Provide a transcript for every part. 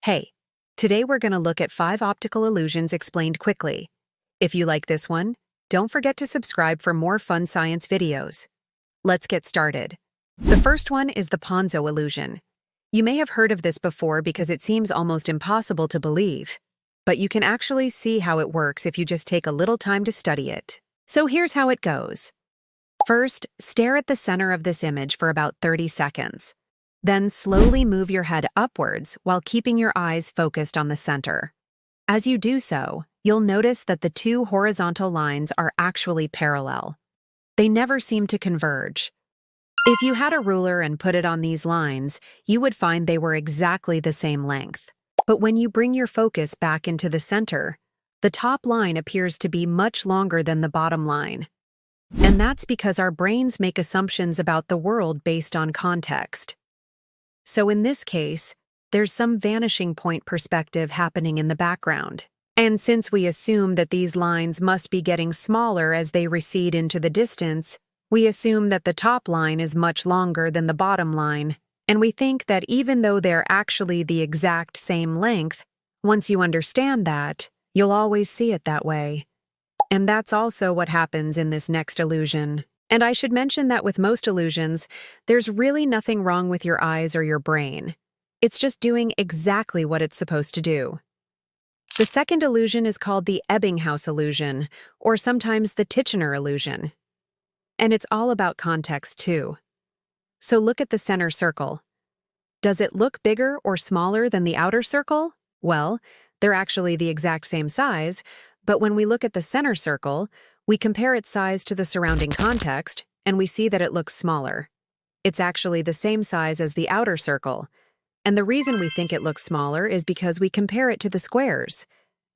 Hey, today we're going to look at 5 optical illusions explained quickly. If you like this one, don't forget to subscribe for more fun science videos. Let's get started. The first one is the Ponzo illusion. You may have heard of this before because it seems almost impossible to believe, but you can actually see how it works if you just take a little time to study it. So here's how it goes. First, stare at the center of this image for about 30 seconds. Then slowly move your head upwards while keeping your eyes focused on the center. As you do so, you'll notice that the two horizontal lines are actually parallel. They never seem to converge. If you had a ruler and put it on these lines, you would find they were exactly the same length. But when you bring your focus back into the center, the top line appears to be much longer than the bottom line. And that's because our brains make assumptions about the world based on context. So in this case, there's some vanishing point perspective happening in the background. And since we assume that these lines must be getting smaller as they recede into the distance, we assume that the top line is much longer than the bottom line, and we think that even though they're actually the exact same length, once you understand that, you'll always see it that way. And that's also what happens in this next illusion. And I should mention that with most illusions, there's really nothing wrong with your eyes or your brain. It's just doing exactly what it's supposed to do. The second illusion is called the Ebbinghaus illusion, or sometimes the Titchener illusion. And it's all about context too. So look at the center circle. Does it look bigger or smaller than the outer circle? Well, they're actually the exact same size, but when we look at the center circle, we compare its size to the surrounding context, and we see that it looks smaller. It's actually the same size as the outer circle, and the reason we think it looks smaller is because we compare it to the squares,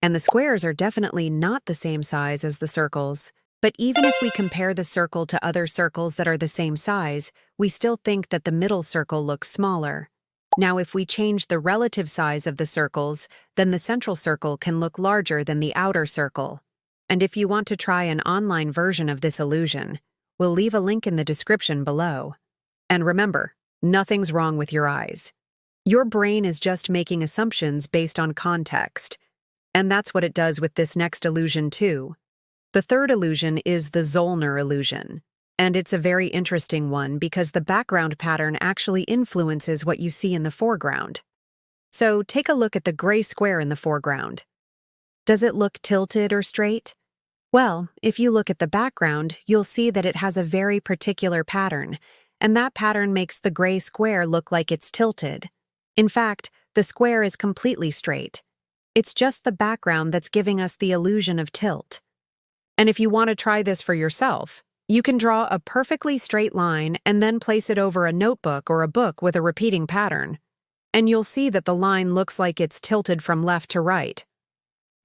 and the squares are definitely not the same size as the circles. But even if we compare the circle to other circles that are the same size, we still think that the middle circle looks smaller. Now, if we change the relative size of the circles, then the central circle can look larger than the outer circle. And if you want to try an online version of this illusion, we'll leave a link in the description below. And remember, nothing's wrong with your eyes. Your brain is just making assumptions based on context. And that's what it does with this next illusion too. The third illusion is the Zollner illusion. And it's a very interesting one because the background pattern actually influences what you see in the foreground. So take a look at the gray square in the foreground. Does it look tilted or straight? Well, if you look at the background, you'll see that it has a very particular pattern, and that pattern makes the gray square look like it's tilted. In fact, the square is completely straight. It's just the background that's giving us the illusion of tilt. And if you want to try this for yourself, you can draw a perfectly straight line and then place it over a notebook or a book with a repeating pattern. And you'll see that the line looks like it's tilted from left to right.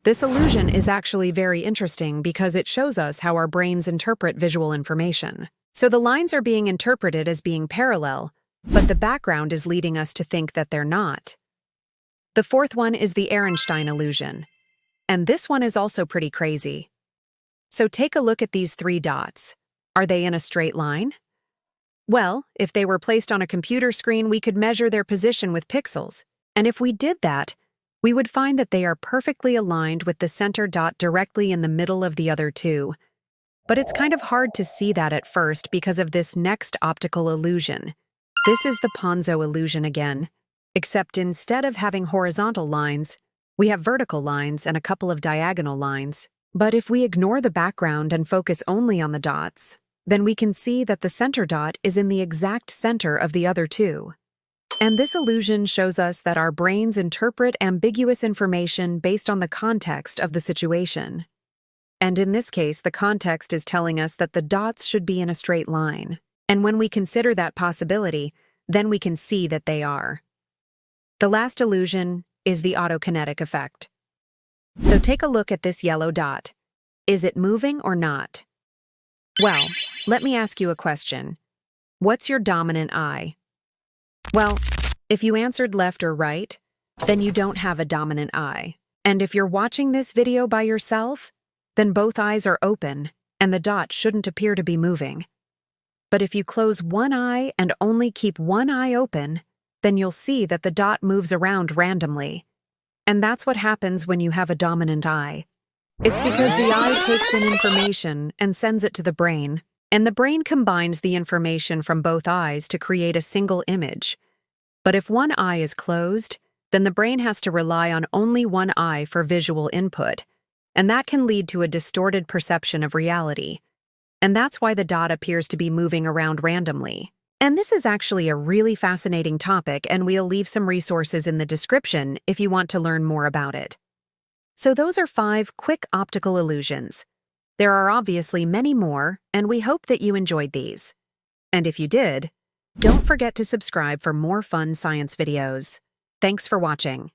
This illusion is actually very interesting because it shows us how our brains interpret visual information. So the lines are being interpreted as being parallel, but the background is leading us to think that they're not. The fourth one is the Ehrenstein illusion. And this one is also pretty crazy. So take a look at these 3 dots. Are they in a straight line? Well, if they were placed on a computer screen, we could measure their position with pixels. And if we did that, we would find that they are perfectly aligned with the center dot directly in the middle of the other 2. But it's kind of hard to see that at first because of this next optical illusion. This is the Ponzo illusion again, except instead of having horizontal lines, we have vertical lines and a couple of diagonal lines. But if we ignore the background and focus only on the dots, then we can see that the center dot is in the exact center of the other 2. And this illusion shows us that our brains interpret ambiguous information based on the context of the situation. And in this case, the context is telling us that the dots should be in a straight line. And when we consider that possibility, then we can see that they are. The last illusion is the autokinetic effect. So take a look at this yellow dot. Is it moving or not? Well, let me ask you a question. What's your dominant eye? Well, if you answered left or right, then you don't have a dominant eye. And if you're watching this video by yourself, then both eyes are open and the dot shouldn't appear to be moving. But if you close one eye and only keep one eye open, then you'll see that the dot moves around randomly. And that's what happens when you have a dominant eye. It's because the eye takes in information and sends it to the brain, and the brain combines the information from both eyes to create a single image. But if one eye is closed, then the brain has to rely on only one eye for visual input, and that can lead to a distorted perception of reality. And that's why the dot appears to be moving around randomly. And this is actually a really fascinating topic, and we'll leave some resources in the description if you want to learn more about it. So those are 5 quick optical illusions. There are obviously many more, and we hope that you enjoyed these. And if you did, don't forget to subscribe for more fun science videos. Thanks for watching.